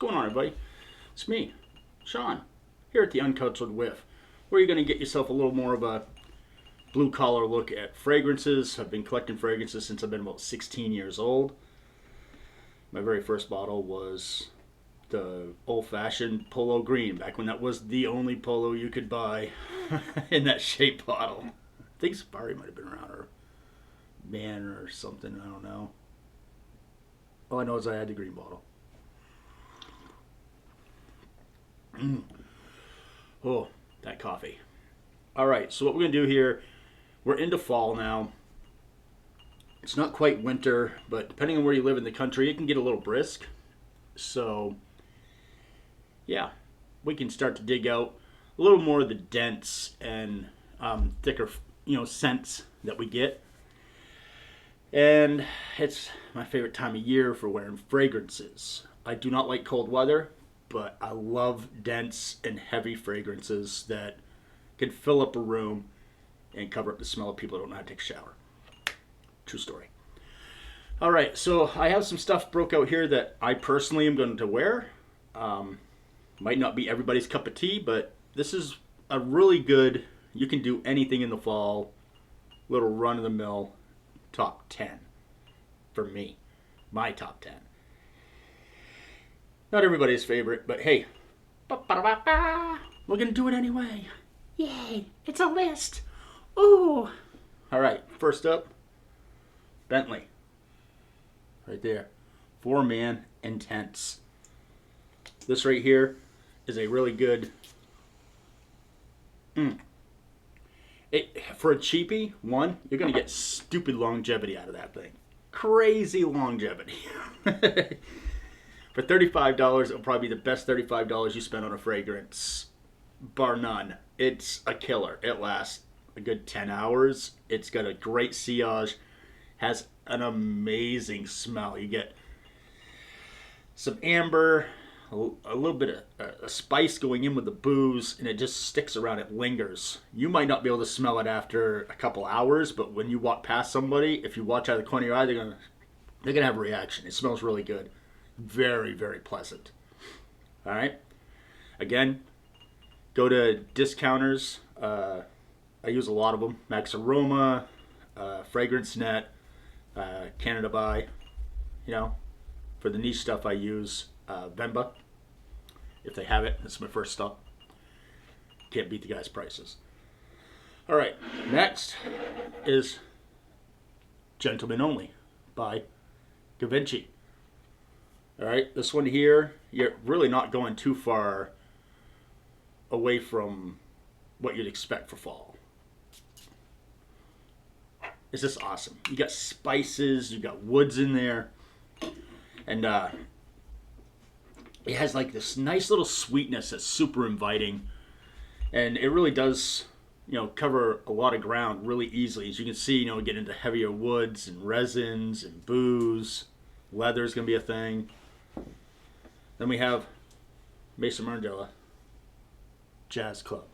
going on, everybody? It's me, Sean, here at the Uncultured Whiff, where you're going to get yourself a little more of a blue collar look at fragrances. I've been collecting fragrances since I've been about 16 years old. My very first bottle was the old-fashioned Polo Green, back when that was the only Polo you could buy in that shape bottle. I think Safari might have been around, or Man or something, I don't know. All I know is I had the green bottle. Oh, that coffee. All right, so what we're going to do here, we're into fall now. It's not quite winter, but depending on where you live in the country, it can get a little brisk. So, yeah, we can start to dig out a little more of the dense and thicker, scents that we get. And it's my favorite time of year for wearing fragrances. I do not like cold weather, but I love dense and heavy fragrances that can fill up a room and cover up the smell of people who don't know how to take a shower. True story. All right, so I have some stuff broke out here that I personally am going to wear. Might not be everybody's cup of tea, but this is a really good, you can do anything in the fall, little run-of-the-mill top 10 for me. My top 10. Not everybody's favorite, but hey, we're going to do it anyway. Yay, it's a list. Ooh. All right, first up, Bentley. Right there. 4-Man Intense. This right here is a really good... For a cheapie, you're going to get stupid longevity out of that thing. Crazy longevity. For $35, it'll probably be the best $35 you spend on a fragrance, bar none. It's a killer. It lasts a good 10 hours. It's got a great sillage. Has an amazing smell. You get some amber, a little bit of a spice going in with the booze, and it just sticks around. It lingers. You might not be able to smell it after a couple hours, but when you walk past somebody, if you watch out of the corner of your eye, they're gonna have a reaction. It smells really good. Very, very pleasant. All right. Again, go to discounters. I use a lot of them. Max Aroma, Fragrance Net, Canada By. For the niche stuff I use Vemba. If they have it, that's my first stop. Can't beat the guy's prices. All right, next is Gentlemen Only by Givenchy. All right, this one here, you're really not going too far away from what you'd expect for fall. It's just awesome. You got spices, you got woods in there, and it has like this nice little sweetness that's super inviting, and it really does, cover a lot of ground really easily. As you can see, get into heavier woods and resins and booze. Leather's gonna be a thing. Then we have Maison Margiela Jazz Club.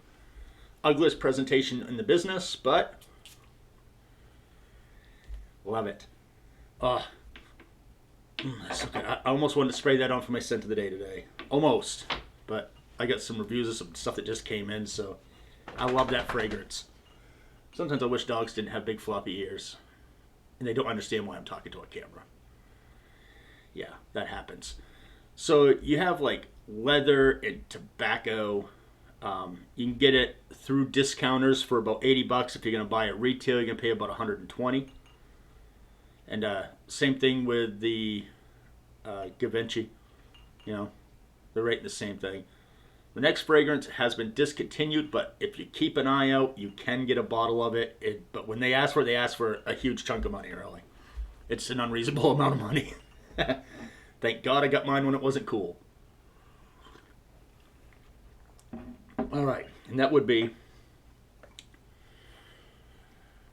Ugliest presentation in the business, but love it. That's okay. I almost wanted to spray that on for my scent of the day today. Almost. But I got some reviews of some stuff that just came in, so I love that fragrance. Sometimes I wish dogs didn't have big floppy ears, and they don't understand why I'm talking to a camera. Yeah, that happens. So you have like leather and tobacco. You can get it through discounters for about $80. If you're going to buy it retail, you're going to pay about $120. And same thing with the Givenchy. They're right the same thing. The next fragrance has been discontinued, but if you keep an eye out, you can get a bottle of it. But when they ask for a huge chunk of money early. It's an unreasonable amount of money. Thank God I got mine when it wasn't cool. All right, and that would be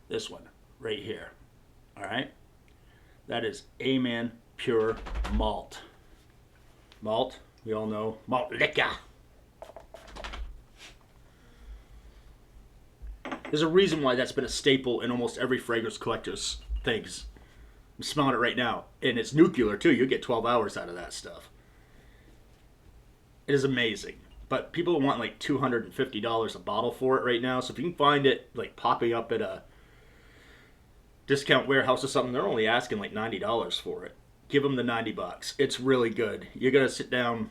this one right here. All right, that is A-Man Pure Malt. Malt, we all know, malt liquor. There's a reason why that's been a staple in almost every fragrance collector's things. I'm smelling it right now. And it's nuclear too. You get 12 hours out of that stuff. It is amazing. But people want like $250 a bottle for it right now. So if you can find it like popping up at a discount warehouse or something, they're only asking like $90 for it. Give them the $90. It's really good. You're gonna sit down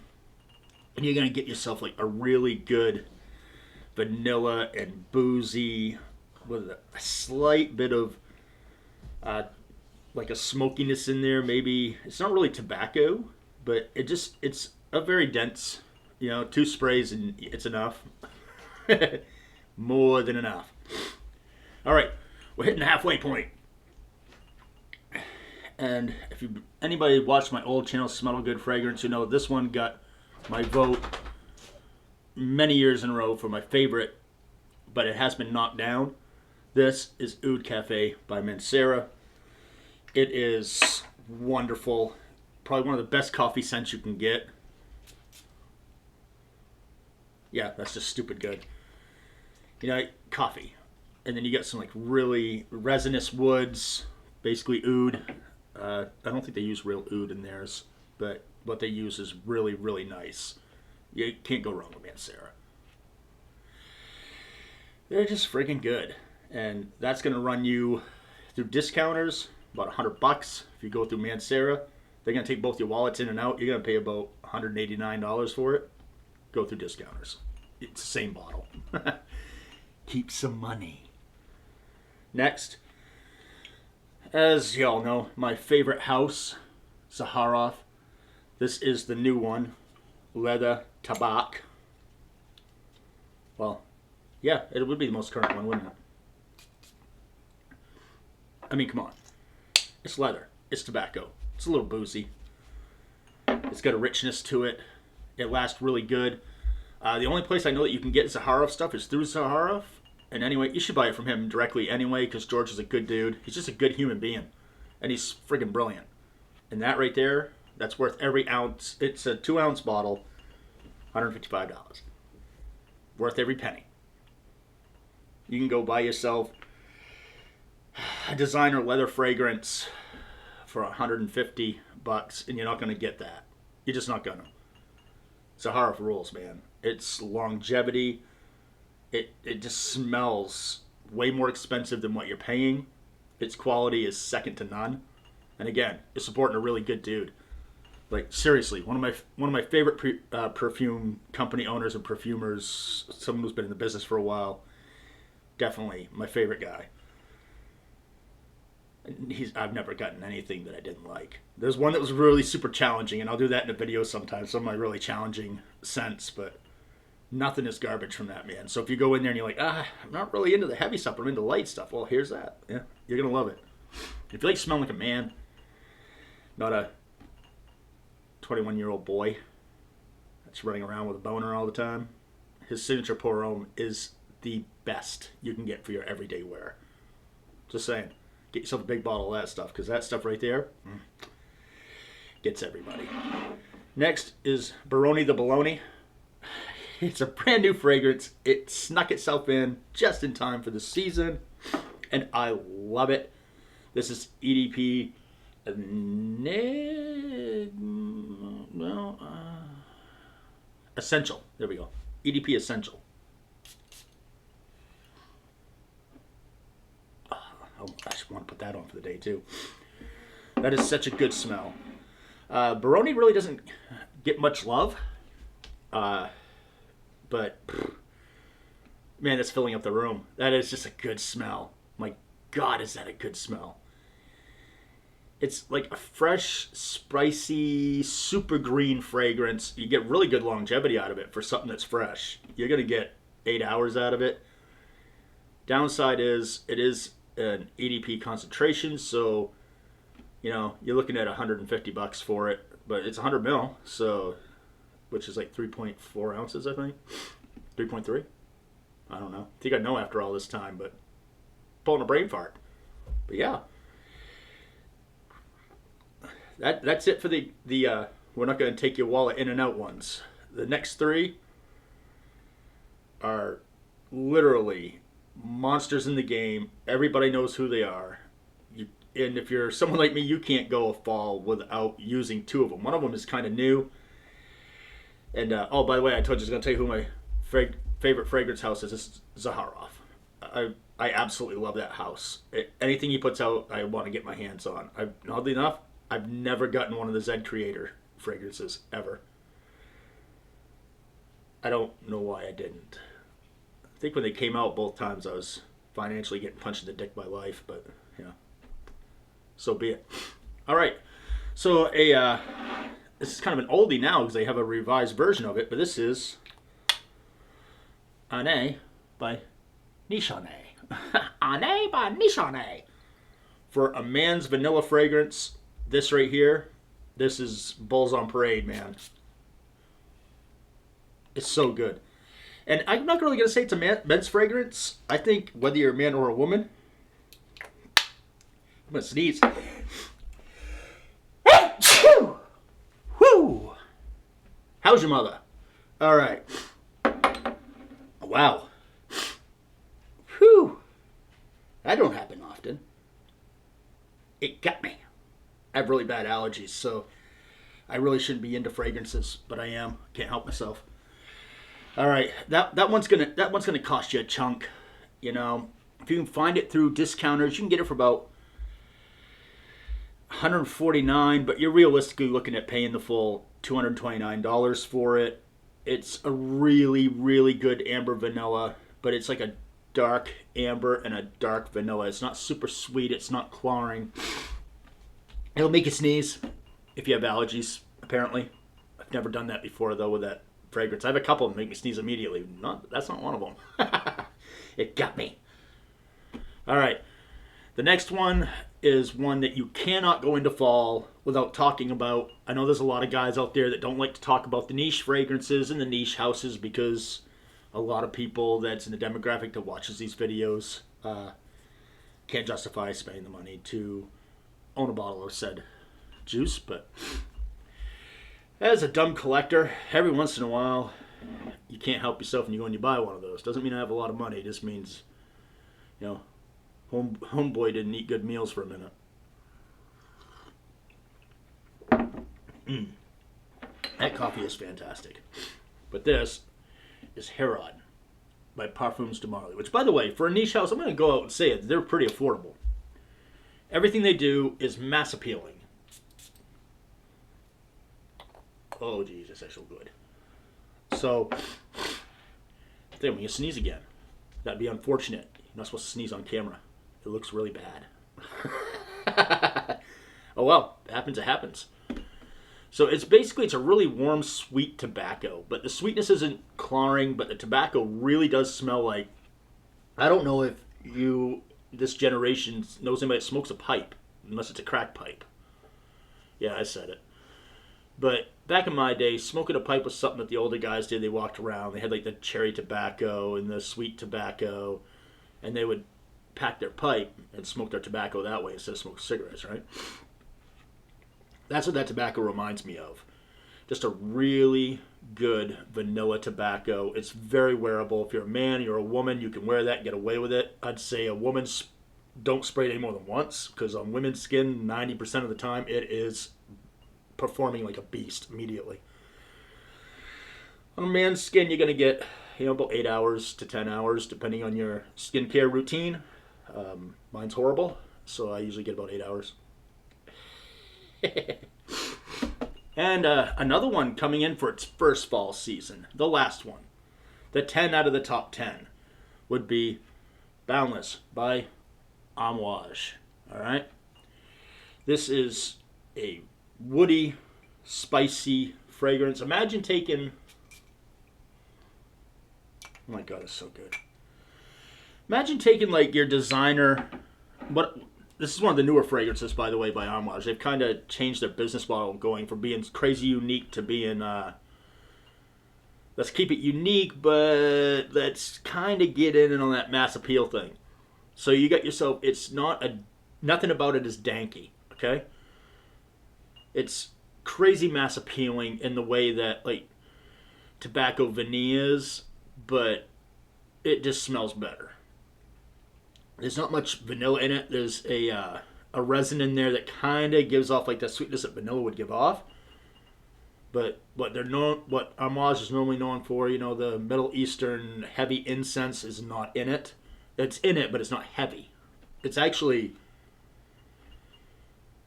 and you're gonna get yourself like a really good vanilla and boozy with a slight bit of like a smokiness in there. Maybe it's not really tobacco, but it's a very dense. 2 sprays and it's enough. More than enough. All right, we're hitting the halfway point. And if anybody watched my old channel, Smell Good Fragrance, you know this one got my vote many years in a row for my favorite, but it has been knocked down. This is Oud Cafe by Mancera. It is wonderful. Probably one of the best coffee scents you can get. Yeah, that's just stupid good. Coffee. And then you got some like really resinous woods, basically oud. I don't think they use real oud in theirs, but what they use is really, really nice. You can't go wrong with Mancera. They're just friggin' good. And that's going to run you through discounters, about $100. If you go through Mancera, they're going to take both your wallets in and out. You're going to pay about $189 for it. Go through discounters. It's the same bottle. Keep some money. Next, as y'all know, my favorite house, Zaharoff. This is the new one, Leather Tabak. Well, yeah, it would be the most current one, wouldn't it? I mean, come on. It's leather. It's tobacco. It's a little boozy. It's got a richness to it. It lasts really good. The only place I know that you can get Zaharoff stuff is through Zaharoff. And anyway, you should buy it from him directly anyway, because George is a good dude. He's just a good human being. And he's friggin' brilliant. And that right there, that's worth every ounce. It's a 2-ounce bottle, $155. Worth every penny. You can go buy yourself a designer leather fragrance for $150, and you're not going to get that. You're just not going to. Zaharoff rules, man. It's longevity. It just smells way more expensive than what you're paying. Its quality is second to none. And again, you're supporting a really good dude. Like, seriously, one of my favorite perfume company owners and perfumers, someone who's been in the business for a while. Definitely my favorite guy. I've never gotten anything that I didn't like. There's one that was really super challenging, and I'll do that in a video sometime, some of my really challenging scents, but nothing is garbage from that, man. So if you go in there and you're like, I'm not really into the heavy stuff, I'm into light stuff, well, here's that. Yeah, you're going to love it. If you like smelling like a man, not a 21-year-old boy that's running around with a boner all the time, his signature Pour Homme is the best you can get for your everyday wear. Just saying. Get yourself a big bottle of that stuff, because that stuff right there gets everybody. Next is Baroni the Bologna. It's a brand new fragrance. It snuck itself in just in time for the season, and I love it. This is EDP Essential. There we go. EDP Essential. I just want to put that on for the day too. That is such a good smell. Baroni really doesn't get much love, but man, it's filling up the room. That is just a good smell. My God, is that a good smell? It's like a fresh, spicy, super green fragrance. You get really good longevity out of it for something that's fresh. You're going to get 8 hours out of it. Downside is it is an EDP concentration, so you're looking at $150 for it, but it's 100 mil, so which is like 3.4 ounces, I think. 3.3. I don't know. I think I know after all this time, but pulling a brain fart. But yeah, that's it for the we're not going to take your wallet in and out ones. The next 3 are literally monsters in the game. Everybody knows who they are. And if you're someone like me, you can't go a fall without using 2 of them. One of them is kind of new. And oh, by the way, I told you I was gonna tell you who my favorite fragrance house is. It's Zaharoff. I absolutely love that house. Anything he puts out, I want to get my hands on. Oddly enough, I've never gotten one of the Zed Creator fragrances ever. I don't know why I didn't. I think when they came out both times, I was financially getting punched in the dick by life, but yeah, so be it. All right, so this is kind of an oldie now because they have a revised version of it, but this is Anne by Nishane. Anne by Nishane. For a man's vanilla fragrance, this right here, this is Bulls on Parade, man. It's so good. And I'm not really going to say it's a men's fragrance. I think whether you're a man or a woman, I'm going to sneeze. Whoo! How's your mother? All right. Wow. Whew. That don't happen often. It got me. I have really bad allergies, so I really shouldn't be into fragrances, but I am. Can't help myself. All right, that one's gonna cost you a chunk. You know, if you can find it through discounters, you can get it for about $149, but you're realistically looking at paying the full $229 for it. It's a really, really good amber vanilla, but it's like a dark amber and a dark vanilla. It's not super sweet. It's not clawing. It'll make you sneeze if you have allergies, apparently. I've never done that before, though, with that fragrance. I have a couple that make me sneeze immediately. That's not one of them. It got me. All right. The next one is one that you cannot go into fall without talking about. I know there's a lot of guys out there that don't like to talk about the niche fragrances and the niche houses because a lot of people that's in the demographic that watches these videos can't justify spending the money to own a bottle of said juice. But as a dumb collector, every once in a while, you can't help yourself and you go and you buy one of those. Doesn't mean I have a lot of money. It just means, you know, homeboy didn't eat good meals for a minute. That coffee is fantastic. But this is Herod by Parfums de Marly, which, by the way, for a niche house, I'm going to go out and say it, they're pretty affordable. Everything they do is mass appealing. Oh, geez, that's actually good. So, then when you sneeze again, that'd be unfortunate. You're not supposed to sneeze on camera. It looks really bad. Oh well, it happens, it happens. So it's a really warm, sweet tobacco, but the sweetness isn't clawing, but the tobacco really does smell like, I don't know if this generation knows anybody that smokes a pipe, unless it's a crack pipe. Yeah, I said it. But back in my day, smoking a pipe was something that the older guys did. They walked around, they had like the cherry tobacco and the sweet tobacco, and they would pack their pipe and smoke their tobacco that way instead of smoking cigarettes, right? That's what that tobacco reminds me of. Just a really good vanilla tobacco. It's very wearable. If you're a man, you're a woman, you can wear that and get away with it. I'd say a woman don't spray it any more than once, because on women's skin, 90% of the time, it is performing like a beast immediately. On a man's skin, you're going to get about 8 hours to 10 hours, depending on your skincare routine. Mine's horrible, so I usually get about 8 hours. And another one coming in for its first fall season, the last one, the 10 out of the top 10, would be Boundless by Amouage. All right? This is a woody, spicy fragrance. Imagine taking... Oh my god, it's so good. Imagine taking like your designer... This is one of the newer fragrances, by the way, by Amouage. They've kind of changed their business model, going from being crazy unique to being, let's keep it unique, but let's kind of get in on that mass appeal thing. So you got yourself, nothing about it is danky, okay? It's crazy mass appealing in the way that, like, tobacco vanilla is, but it just smells better. There's not much vanilla in it. There's a resin in there that kind of gives off like the sweetness that vanilla would give off. But what they're known, what Amouage is normally known for, you know, the Middle Eastern heavy incense is not in it. It's in it, but it's not heavy. It's actually,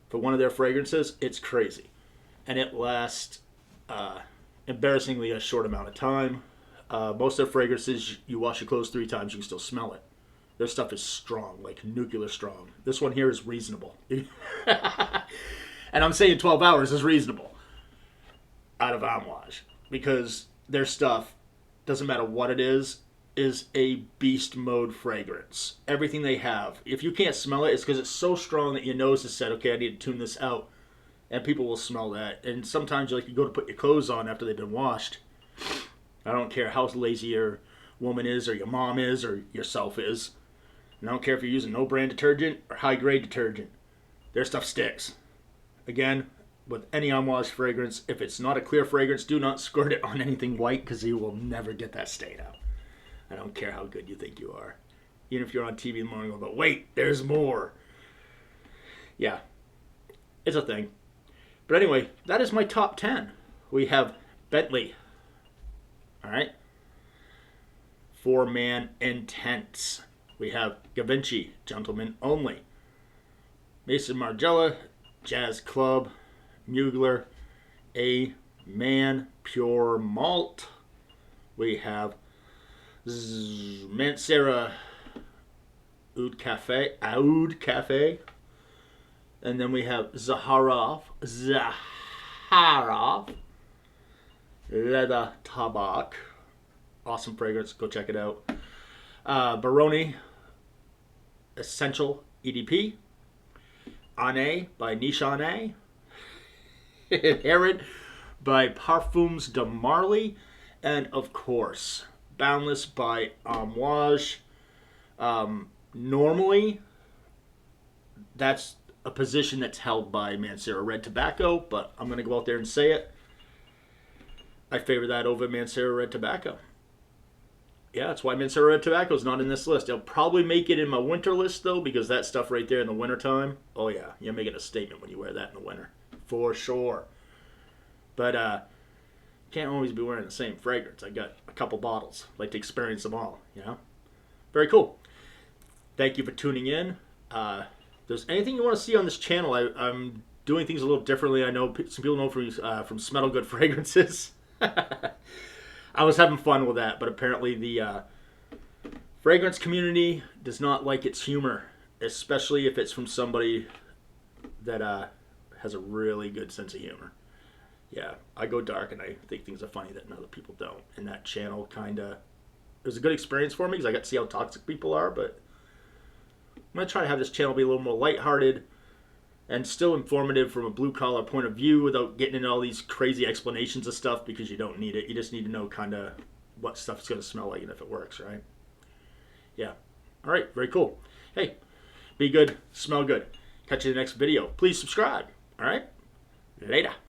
for one of their fragrances, it's crazy. And it lasts embarrassingly a short amount of time. Most of their fragrances, you wash your clothes 3 times, you can still smell it. Their stuff is strong, like nuclear strong. This one here is reasonable. And I'm saying 12 hours is reasonable out of Amouage. Because their stuff, doesn't matter what it is a beast mode fragrance. Everything they have. If you can't smell it, it's because it's so strong that your nose has said, okay, I need to tune this out. And people will smell that. And sometimes you go to put your clothes on after they've been washed. I don't care how lazy your woman is or your mom is or yourself is. And I don't care if you're using no brand detergent or high grade detergent. Their stuff sticks. Again, with any Amouage fragrance, if it's not a clear fragrance, do not squirt it on anything white because you will never get that stain out. I don't care how good you think you are. Even if you're on TV in the morning, but wait, there's more. Yeah, it's a thing. But anyway, that is my top 10. We have Bentley. All right. 4-Man Intense. We have Givenchy, Gentlemen Only. Maison Margiela, Jazz Club. Mugler, A Man Pure Malt. We have Mancera Oud Cafe. And then we have Zaharoff, Leather Tabak. Awesome fragrance. Go check it out. Baroni Essential EDP. Ane by Niche Ane. Herod by Parfums de Marly. And of course, Boundless by Amouage. Normally, that's a position that's held by Mancera Red Tobacco, but I'm going to go out there and say it. I favor that over Mancera Red Tobacco. Yeah, that's why Mancera Red Tobacco is not in this list. I'll probably make it in my winter list, though, because that stuff right there in the wintertime, oh yeah, you're making a statement when you wear that in the winter. For sure. But, can't always be wearing the same fragrance. I got a couple bottles. I'd like to experience them all, you know? Very cool. Thank you for tuning in. If there's anything you want to see on this channel, I'm doing things a little differently. I know some people know from Smell Good Fragrances. I was having fun with that, but apparently the fragrance community does not like its humor, especially if it's from somebody that has a really good sense of humor. Yeah, I go dark and I think things are funny that other people don't. And that channel kind of, it was a good experience for me because I got to see how toxic people are, but I'm going to try to have this channel be a little more lighthearted and still informative from a blue-collar point of view without getting into all these crazy explanations of stuff because you don't need it. You just need to know kind of what stuff's going to smell like and if it works, right? Yeah. All right, very cool. Hey, be good, smell good. Catch you in the next video. Please subscribe, all right? Later.